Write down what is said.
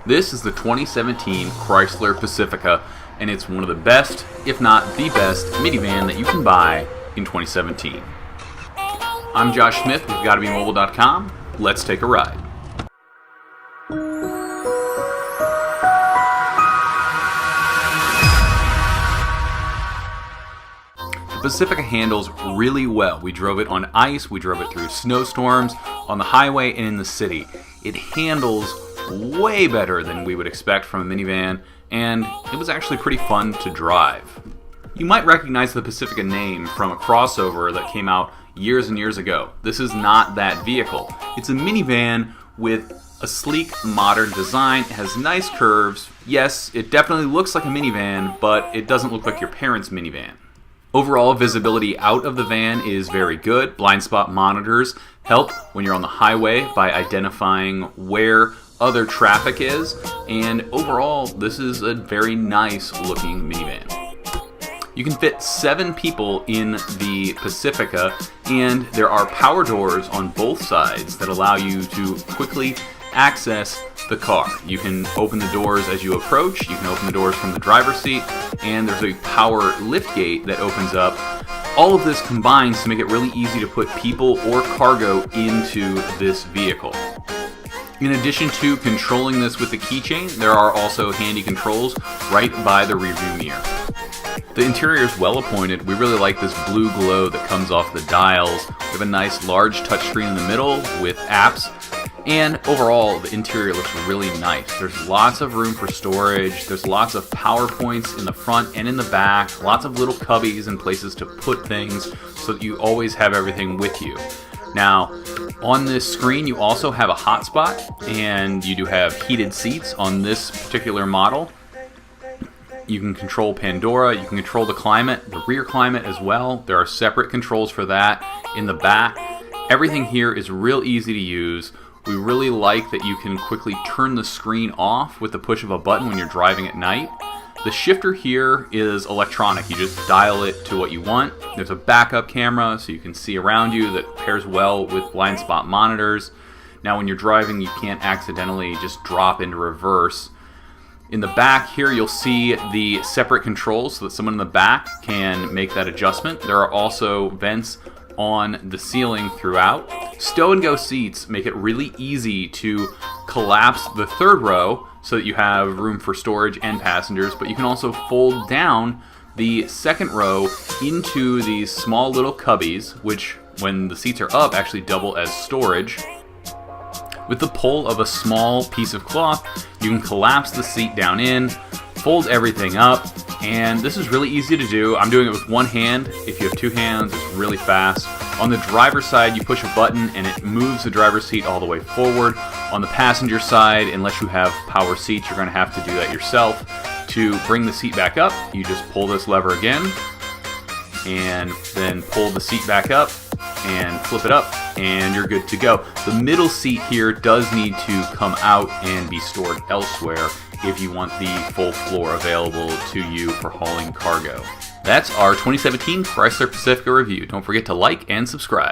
This is the 2017 Chrysler Pacifica, and it's one of the best, if not the best, minivan that you can buy in 2017. I'm Josh Smith with GottaBeMobile.com. Let's take a ride. The Pacifica handles really well. We drove it on ice, we drove it through snowstorms, on the highway, and in the city. It handles way better than we would expect from a minivan, and it was actually pretty fun to drive. You might recognize the Pacifica name from a crossover that came out years and years ago. This is not that vehicle. It's a minivan with a sleek, modern design. It has nice curves. Yes, it definitely looks like a minivan, but it doesn't look like your parents' minivan. Overall visibility out of the van is very good. Blind spot monitors help when you're on the highway by identifying where other traffic is, and overall this is a very nice looking minivan. You can fit 7 people in the Pacifica, and there are power doors on both sides that allow you to quickly access the car. You can open the doors as you approach, you can open the doors from the driver's seat, and there's a power lift gate that opens up. All of this combines to make it really easy to put people or cargo into this vehicle. In addition to controlling this with the keychain, there are also handy controls right by the rearview mirror. The interior is well appointed. We really like this blue glow that comes off the dials. We have a nice large touchscreen in the middle with apps, and overall the interior looks really nice. There's lots of room for storage. There's lots of power points in the front and in the back, lots of little cubbies and places to put things so that you always have everything with you. Now, on this screen you also have a hotspot, and you do have heated seats on this particular model. You can control Pandora, you can control the climate, the rear climate as well. There are separate controls for that in the back. Everything here is real easy to use. We really like that you can quickly turn the screen off with the push of a button when you're driving at night. The shifter here is electronic. You just dial it to what you want. There's a backup camera so you can see around you that pairs well with blind spot monitors. Now when you're driving, you can't accidentally just drop into reverse. In the back here, you'll see the separate controls so that someone in the back can make that adjustment. There are also vents on the ceiling throughout. Stow and go seats make it really easy to collapse the third row so that you have room for storage and passengers, but you can also fold down the second row into these small little cubbies, which when the seats are up actually double as storage. With the pull of a small piece of cloth, you can collapse the seat down in, fold everything up, and this is really easy to do. I'm doing it with one hand. If you have 2 hands, it's really fast. On the driver's side, you push a button and it moves the driver's seat all the way forward. On the passenger side, unless you have power seats, you're going to have to do that yourself. To bring the seat back up, you just pull this lever again, and then pull the seat back up and flip it up, and you're good to go. The middle seat here does need to come out and be stored elsewhere if you want the full floor available to you for hauling cargo. That's our 2017 Chrysler Pacifica review. Don't forget to like and subscribe.